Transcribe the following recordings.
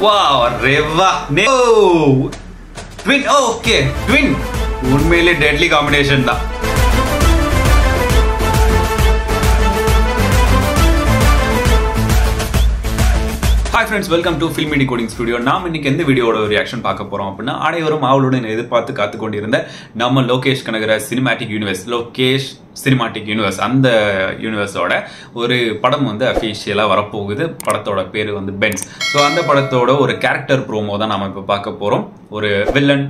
Wow, Reva. No. Twin. Oh, okay. Twin. உண்மையிலே deadly combination தான். Hi friends, welcome to Film Decoding Studio. நாம் இன்னைக்கு எந்த வீடியோட ரியாக்ஷன் பார்க்க போறோம் அப்படின்னா அனைவரும் ஆவலுடன் எதிர்பார்த்து காத்துக்கொண்டிருந்த நம்ம Lokesh Kanagaraj cinematic universe Lokesh cinematic universe அந்த யூனிவர்ஸோட ஒரு படம் வந்து அஃபிஷியலா வரப்போகுது. படத்தோட பேரு வந்து பென்ஸ். ஸோ அந்த படத்தோட ஒரு கேரக்டர் ப்ரோமோ தான் நாம இப்போ பார்க்க போறோம். ஒரு வில்லன்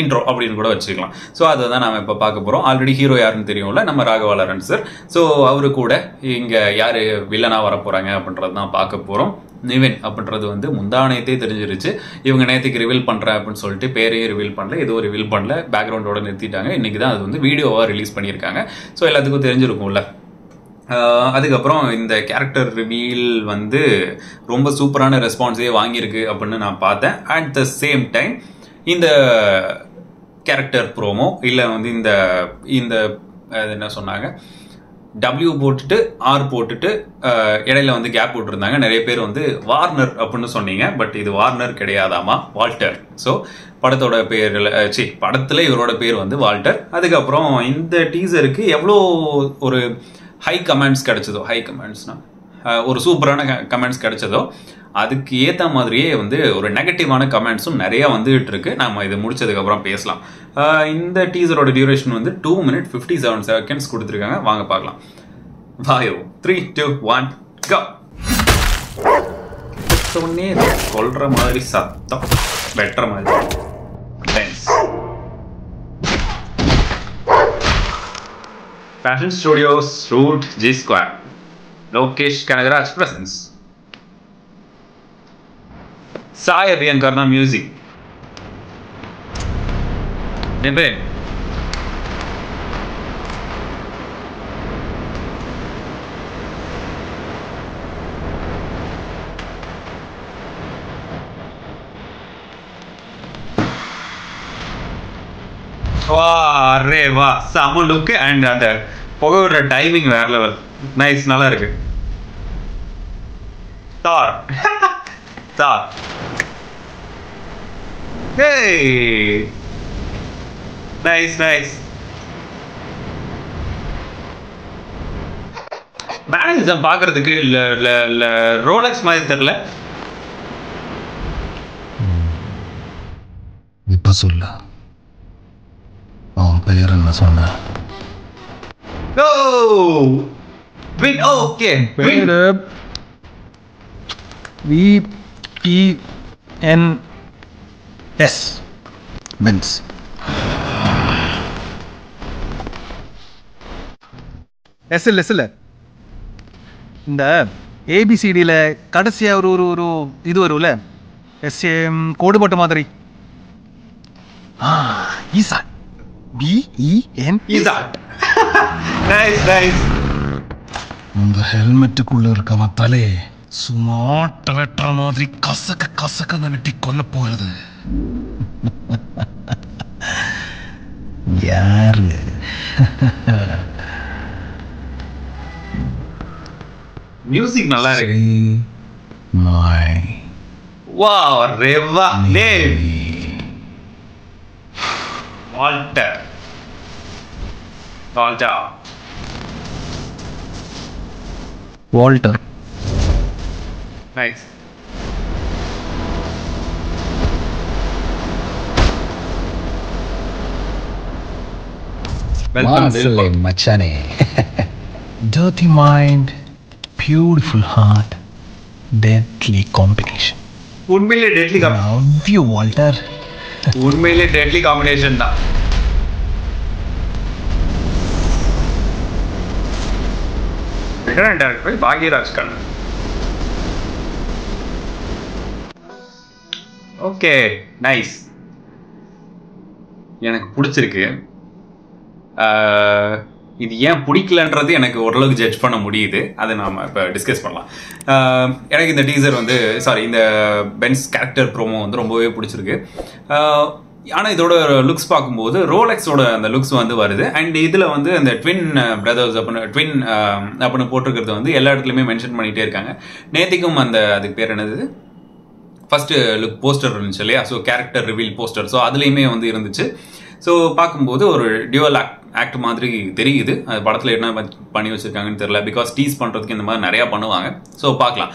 இன்ட்ரோ அப்படின்னு கூட வச்சுக்கலாம். ஸோ அதை தான் நாம் இப்போ பார்க்க போகிறோம். ஆல்ரெடி ஹீரோ யாருன்னு தெரியும்ல, நம்ம ராகவா லாரன்ஸ் சார். ஸோ அவரு கூட இங்கே யார் வில்லனாக வர போகிறாங்க அப்படின்றது தான் பார்க்க போகிறோம். நிவின் அப்படின்றது வந்து முந்தானயத்தே தெரிஞ்சிருச்சு. இவங்க நேற்றுக்கு ரிவீல் பண்ணுறேன் அப்படின்னு சொல்லிட்டு பேரையும் ரிவீல் பண்ணல, எதுவும் ரிவீல் பண்ணல, பேக்ரவுண்டோட நிறுத்திட்டாங்க. இன்றைக்கி தான் அது வந்து வீடியோவாக ரிலீஸ் பண்ணியிருக்காங்க. ஸோ எல்லாத்துக்கும் தெரிஞ்சிருக்கும்ல. அதுக்கப்புறம் இந்த கேரக்டர் ரிவீல் வந்து ரொம்ப சூப்பரான ரெஸ்பான்ஸே வாங்கியிருக்கு அப்படின்னு நான் பார்த்தேன். அட் த சேம் டைம் இந்த கேரக்டர் ப்ரோமோ இல்லை வந்து இந்த என்ன சொன்னாங்க, W போட்டுட்டு R போட்டுட்டு இடையில வந்து கேப் போட்டுருந்தாங்க. நிறைய பேர் வந்து வார்னர் அப்படின்னு சொன்னீங்க. பட் இது வார்னர் கிடையாதாமா, வால்டர். ஸோ படத்தோட பேர் படத்துல இவரோட பேர் வந்து வால்டர். அதுக்கப்புறம் இந்த டீசருக்கு எவ்வளோ ஒரு ஹை கமெண்ட்ஸ் கிடைச்சதோ, ஹை கமெண்ட்ஸ்னா ஒரு சூப்பரான கமெண்ட்ஸ் கிடைச்சதோ, அதுக்கு ஏற்ற மாதிரியே வந்து ஒரு நெகட்டிவான கமெண்ட்ஸும் நிறைய வந்துகிட்டு இருக்கு. நம்ம இது முடிச்சதுக்கு அப்புறம் பேசலாம். இந்த டீசரோட டியூரேஷன் வந்து 2 minutes 57 seconds கொடுத்துருக்காங்க. வாங்க பார்க்கலாம். வாயோ 3, 2, 1 go. சொன்னே சொல்ற மாதிரி சத்தம் வெட்டுற மாதிரி. Fashion Studios Root G Square. Lokesh Kanagaraj presents Sai Abhyankarna music. Nembe அரே வா, செம லுக். அண்ட் அந்த புகையோட டைமிங் வேற லெவல். நைஸ், நல்லா இருக்கு. தார் தார். Hey, nice, nice. மேனேஜர் பார்க்கறதுக்கு ரோலக்ஸ் மாதிரி தெரியல. இப்ப சொல்ல அவன் பெயர் என்ன சொன்ன? Okay, VPNS Benz. இல்ல இந்த ஏபிசிடியில் கடைசியாக ஒரு இது வரும்ல, எஸ்ஏம் கோடு போட்ட மாதிரி. Eshan, BEN Eshan. Nice nice. அந்த ஹெல்மெட்டுக்குள்ள இருக்க தலே சுமாட்ட வெட்டுற மாதிரி கசக்க கசக்க வெட்டி கொல்ல போகிறது யாரு? மியூசிக் நல்லா இருக்கு. நாய். Wow, Reva name Walter. Walter. Nice. Marcel மச்சானே. Dirty mind, beautiful heart, deadly combination. உண்மையிலே deadly combination. Love you, Walter. உண்மையிலே டெட்லி காம்பினேஷன் தான். Director Bhagyaraj Kannan. Okay, nice. எனக்கு பிடிச்சிருக்கு. இது ஏன் பிடிக்கலன்றது எனக்கு ஓரளவுக்கு ஜட்ஜ் பண்ண முடியுது. அதை நாம் இப்போ டிஸ்கஸ் பண்ணலாம். எனக்கு இந்த டீசர் வந்து இந்த பென்ஸ் கேரக்டர் ப்ரோமோ வந்து ரொம்பவே பிடிச்சிருக்கு. ஆனால் இதோட லுக்ஸ் பார்க்கும்போது ரோலெக்ஸோட அந்த லுக்ஸ் வந்து வருது. அண்ட் இதில் வந்து அந்த ட்வின் பிரதர்ஸ் அப்படின்னு போட்டிருக்கிறது வந்து எல்லா இடத்துலையுமே மென்ஷன் பண்ணிகிட்டே இருக்காங்க. நேத்திக்கும் அந்த அதுக்கு பேர் என்னது ஃபர்ஸ்ட் லுக் போஸ்டர் இருந்துச்சு இல்லையா, so character reveal poster, so அதுலேயுமே வந்து இருந்துச்சு. ஸோ பார்க்கும்போது ஒரு டியூவல் ஆக்ட் மாதிரி தெரியுது. அது படத்தில் என்ன பண்ணி வச்சிருக்காங்கன்னு தெரியல, பிகாஸ் டீஸ் பண்ணுறதுக்கு இந்த மாதிரி நிறையா பண்ணுவாங்க. ஸோ பார்க்கலாம்.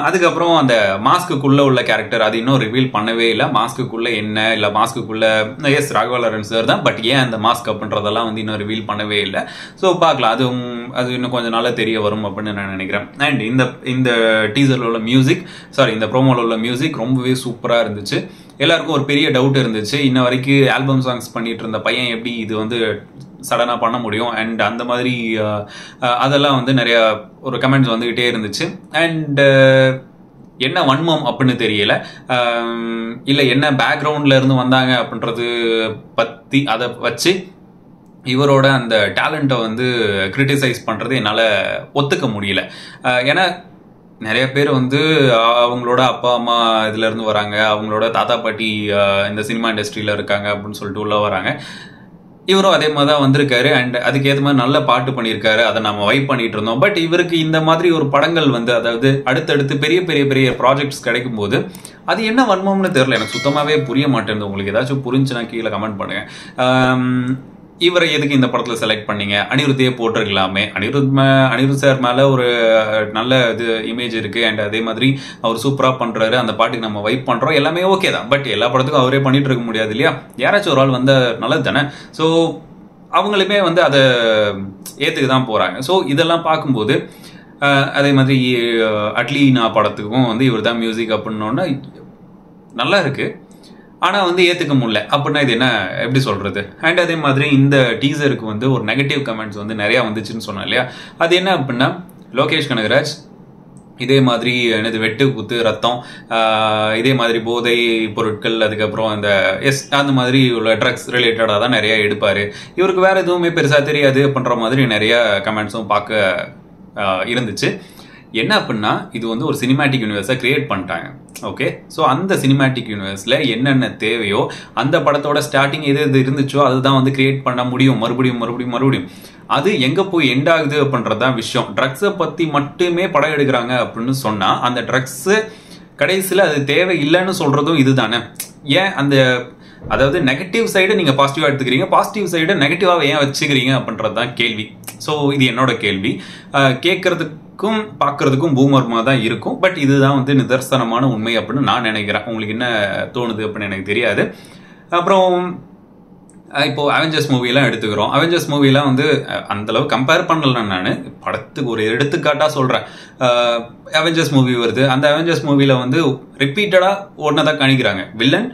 அதுக்கப்புறம் அந்த மாஸ்க்குள்ளே உள்ள கேரக்டர் அது இன்னும் ரிவீல் பண்ணவே இல்லை. மாஸ்க்குள்ளே என்ன இல்லை மாஸ்க்குள்ளே எஸ் ராகவா லாரன்ஸ் சார் தான், பட் ஏன் அந்த மாஸ்க் அப்படின்றதெல்லாம் வந்து இன்னும் ரிவீல் பண்ணவே இல்லை. ஸோ பார்க்கலாம், அது இன்னும் கொஞ்சம் நாளாக தெரிய வரும் அப்படின்னு நான் நினைக்கிறேன். அண்ட் இந்த டீசரில் உள்ள மியூசிக், இந்த ப்ரோமோவில் உள்ள மியூசிக் ரொம்பவே சூப்பராக இருந்துச்சு. எல்லாருக்கும் ஒரு பெரிய டவுட் இருந்துச்சு, இன்ன வரைக்கும் ஆல்பம் சாங்ஸ் பண்ணிட்டு இருந்த பையன் எப்படி இது வந்து சடனாக பண்ண முடியும். அண்ட் அந்த மாதிரி அதெல்லாம் வந்து நிறைய ஒரு கமெண்ட்ஸ் வந்துகிட்டே இருந்துச்சு. அண்ட் என்ன வன்மம் அப்படின்னு தெரியல, இல்லை என்ன பேக்ரவுண்ட்ல இருந்து வந்தாங்க அப்படின்றது பற்றி அதை வச்சு இவரோட அந்த டேலண்ட்டை வந்து கிரிட்டிசைஸ் பண்ணுறது என்னால் ஒத்துக்க முடியல. ஏன்னா நிறைய பேர் வந்து அவங்களோட அப்பா அம்மா இதுல இருந்து வராங்க, அவங்களோட தாத்தா பாட்டி இந்த சினிமா இண்டஸ்ட்ரியில இருக்காங்க அப்படின்னு சொல்லிட்டு உள்ள வராங்க. இவரும் அதே மாதிரி தான் வந்திருக்காரு. அண்ட் அதுக்கேற்ற மாதிரி நல்ல பாட்டு பண்ணியிருக்காரு, அதை நம்ம வைப் பண்ணிட்டு இருந்தோம். பட் இவருக்கு இந்த மாதிரி ஒரு படங்கள் வந்து, அதாவது அடுத்தடுத்து பெரிய பெரிய பெரிய ப்ராஜெக்ட்ஸ் கிடைக்கும் போது அது என்ன வன்மம்னு தெரியல, எனக்கு சுத்தமாகவே புரிய மாட்டேங்குது. உங்களுக்கு ஏதாச்சும் புரிஞ்சுன்னா கீழே கமெண்ட் பண்ணுங்க. இவரை எதுக்கு இந்த படத்தில் செலக்ட் பண்ணீங்க? அனிருத்தையே போட்டிருக்கலாமே. அனிருத் சார் மேலே ஒரு நல்ல இது இமேஜ் இருக்குது. அண்ட் அதே மாதிரி அவர் சூப்பராக பண்ணுறாரு, அந்த பாட்டுக்கு நம்ம வைப் பண்ணுறோம், எல்லாமே ஓகே தான். பட் எல்லா படத்துக்கும் அவரே பண்ணிட்டு இருக்க முடியாது இல்லையா, யாராச்சும் ஒரு ஆள் வந்த நல்லது தானே. ஸோ அவங்களுமே வந்து அதை ஏற்றுக்கு தான் போகிறாங்க. ஸோ இதெல்லாம் பார்க்கும்போது அதே மாதிரி அட்லீனா படத்துக்கும் வந்து இவர் தான் மியூசிக் அப்படின்னோன்னா நல்லா இருக்குது, ஆனால் வந்து ஏற்றுக்க முடியல. அப்படின்னா இது என்ன எப்படி சொல்கிறது? அண்ட் அதே மாதிரி இந்த டீசருக்கு வந்து ஒரு நெகட்டிவ் கமெண்ட்ஸ் வந்து நிறையா வந்துச்சுன்னு சொன்னேன் இல்லையா, அது என்ன அப்படின்னா லோகேஷ் கனகராஜ் இதே மாதிரி என்னது வெட்டு குத்து ரத்தம், இதே மாதிரி போதை பொருட்கள், அதுக்கப்புறம் இந்த அந்த மாதிரி உள்ள ட்ரக்ஸ் ரிலேட்டடாக தான் நிறையா எடுப்பார், இவருக்கு வேறு எதுவுமே பெருசாக தெரியாது அப்படின்ற மாதிரி நிறையா கமெண்ட்ஸும் பார்க்க இருந்துச்சு. என்ன அப்படின்னா இது வந்து ஒரு சினிமேட்டிக் யூனிவர்ஸை கிரியேட் பண்ணிட்டாங்க. ஓகே, ஸோ அந்த சினிமேட்டிக் யூனிவர்ஸில் என்னென்ன தேவையோ அந்த படத்தோட ஸ்டார்டிங் எது எது இருந்துச்சோ அதுதான் வந்து கிரியேட் பண்ண முடியும் மறுபடியும். அது எங்கே போய் எண்ட் ஆகுது அப்படின்றது தான் விஷயம். ட்ரக்ஸை பற்றி மட்டுமே படம் எடுக்கிறாங்க அப்படின்னு சொன்னால் அந்த ட்ரக்ஸு கடைசியில் அது தேவை இல்லைன்னு சொல்கிறதும் இது தானே. ஏன் அந்த அதாவது நெகட்டிவ் சைடு நீங்கள் பாசிட்டிவாக எடுத்துக்கிறீங்க, பாசிட்டிவ் சைடு நெகட்டிவாக ஏன் வச்சுக்கிறீங்க அப்படின்றது தான் கேள்வி. ஸோ இது என்னோட கேள்வி. கேட்கறதுக்கும் பார்க்கறதுக்கும் பூமர்மாக தான் இருக்கும். பட் இதுதான் வந்து நிதர்சனமான உண்மை அப்படின்னு நான் நினைக்கிறேன். உங்களுக்கு என்ன தோணுது அப்படின்னு எனக்கு தெரியாது. அப்புறம் இப்போ அவெஞ்சர்ஸ் மூவிலாம் எடுத்துக்கிறோம். அவெஞ்சர்ஸ் மூவிலாம் வந்து அந்தளவு கம்பேர் பண்ணல. நான் படத்துக்கு ஒரு எடுத்துக்காட்டாக சொல்கிறேன். அவெஞ்சர்ஸ் மூவி வருது, அந்த அவெஞ்சர்ஸ் மூவியில் வந்து ரிப்பீட்டடாக ஒன்றை தான் காணிக்கிறாங்க. வில்லன்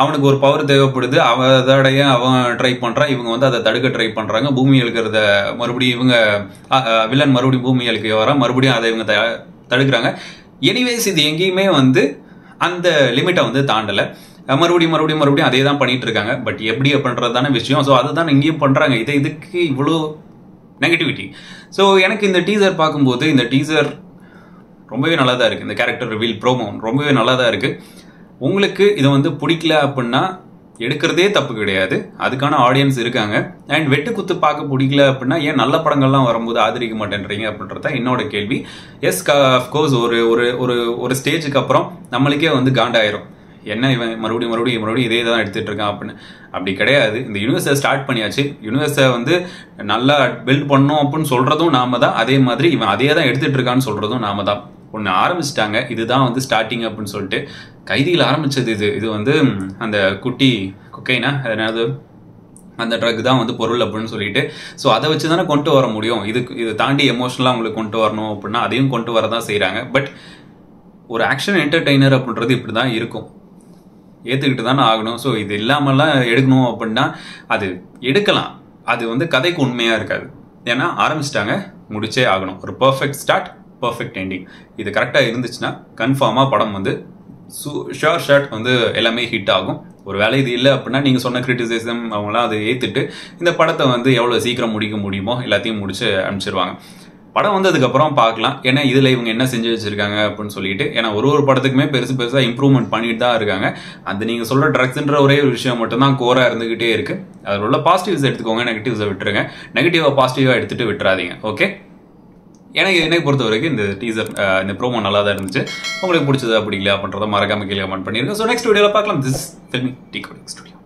அவனுக்கு ஒரு பவர் தேவைப்படுது, அதோடைய அவன் ட்ரை பண்ணுறான், இவங்க வந்து அதை தடுக்க ட்ரை பண்ணுறாங்க. பூமி எழுக்கிறத மறுபடியும் இவங்க வில்லன் மறுபடியும் பூமி எழுக்க வர மறுபடியும் அதை இவங்க தடுக்கிறாங்க. எனிவேஸ் இது எங்கேயுமே வந்து அந்த லிமிட்டை வந்து தாண்டலை. மறுபடியும் அதே தான் பண்ணிட்டு இருக்காங்க. பட் எப்படி அப்படின்றது தானே விஷயம். ஸோ அதுதான் இங்கேயும் பண்ணுறாங்க. இதுக்கு இவ்வளோ நெகட்டிவிட்டி. ஸோ எனக்கு இந்த டீசர் பார்க்கும்போது இந்த டீசர் ரொம்பவே நல்லா தான் இருக்குது. இந்த கேரக்டர் ரிவீல் ப்ரோமோ ரொம்பவே நல்லா தான் இருக்குது. உங்களுக்கு இதை வந்து பிடிக்கல அப்படின்னா எடுக்கிறதே தப்பு கிடையாது, அதுக்கான ஆடியன்ஸ் இருக்காங்க. அண்ட் வெட்டு குத்து பார்க்க பிடிக்கல அப்படின்னா ஏன் நல்ல படங்கள்லாம் வரும்போது ஆதரிக்க மாட்டேன்றீங்க அப்படின்றத என்னோட கேள்வி. எஸ், அஃப்கோர்ஸ் ஒரு ஸ்டேஜுக்கு அப்புறம் நம்மளுக்கே வந்து காண்டாயிரும், என்ன இவன் மறுபடியும் இதே தான் எடுத்துட்டு இருக்கான் அப்படின்னு. அப்படி கிடையாது. இந்த யூனிவர்ஸை ஸ்டார்ட் பண்ணியாச்சு, யூனிவர்ஸை வந்து நல்லா பில்ட் பண்ணோம் அப்படின்னு சொல்றதும் நாம தான், அதே மாதிரி இவன் அதே தான் எடுத்துட்டு இருக்கான்னு சொல்றதும் நாம தான். ஒன்று ஆரம்பிச்சிட்டாங்க, இதுதான் வந்து ஸ்டார்டிங் அப்படின்னு சொல்லிட்டு. கைதியில் ஆரம்பிச்சது இது வந்து அந்த குட்டி கொக்கைனா அதாவது அந்த ட்ரக் தான் வந்து பொருள் அப்படின்னு சொல்லிட்டு. ஸோ அதை வச்சு தானே கொண்டு வர முடியும். இது தாண்டி எமோஷனலாக அவங்களுக்கு கொண்டு வரணும் அப்படின்னா அதையும் கொண்டு வர தான் செய்கிறாங்க. பட் ஒரு ஆக்ஷன் என்டர்டெய்னர் அப்படின்றது இப்படி தான் இருக்கும், ஏற்றுக்கிட்டு தானே ஆகணும். ஸோ இது இல்லாமல்லாம் எடுக்கணும் அப்படின்னா அது எடுக்கலாம், அது வந்து கதைக்கு உண்மையாக இருக்காது. ஏன்னா ஆரம்பிச்சிட்டாங்க, முடிச்சே ஆகணும். ஒரு பர்ஃபெக்ட் ஸ்டார்ட், பர்ஃபெக்ட் எண்டிங், இது கரெக்டாக இருந்துச்சுன்னா கன்ஃபார்மாக படம் வந்து ஷார்ட் வந்து எல்லாமே ஹிட் ஆகும். ஒரு வேலை இது இல்லை அப்படின்னா நீங்கள் சொன்ன கிரிட்டிசிசம் அவங்களாம் அதை ஏற்றுட்டு இந்த படத்தை வந்து எவ்வளோ சீக்கிரம் முடிக்க முடியுமோ எல்லாத்தையும் முடிச்சு அனுப்பிச்சிருவாங்க. படம் வந்து அதுக்கப்புறம் பார்க்கலாம், ஏன்னா இதில் இவங்க என்ன செஞ்சு வச்சிருக்காங்க அப்படின்னு சொல்லிட்டு. ஏன்னா ஒரு படத்துக்குமே பெருசாக இம்ப்ரூவ்மெண்ட் பண்ணிட்டு தான் இருக்காங்க. அந்த நீங்கள் சொல்கிற ட்ரக்ஸ்ன்ற ஒரே ஒரு விஷயம் மட்டும்தான் கோராக இருந்துகிட்டே இருக்கு. அதில் உள்ள பாசிட்டிவ்ஸ் எடுத்துக்கோங்க, நெகட்டிவ்ஸை விட்டுருங்க. நெகட்டிவாக பாசிட்டிவாக எடுத்துகிட்டு விட்டுறாதீங்க. ஓகே, எனக்கு பொறுத்த வரைக்கும் இந்த டீசர் இந்த ப்ரோமோ நல்லா தான் இருந்துச்சு. உங்களுக்கு பிடிச்சது அப்படி இல்லை அப்படின்றத மறக்காம கீழே கமெண்ட் பண்ணிருக்கேன். ஸோ நெக்ஸ்ட் வீடியோவில் பார்க்கலாம். This filmi decoding studio.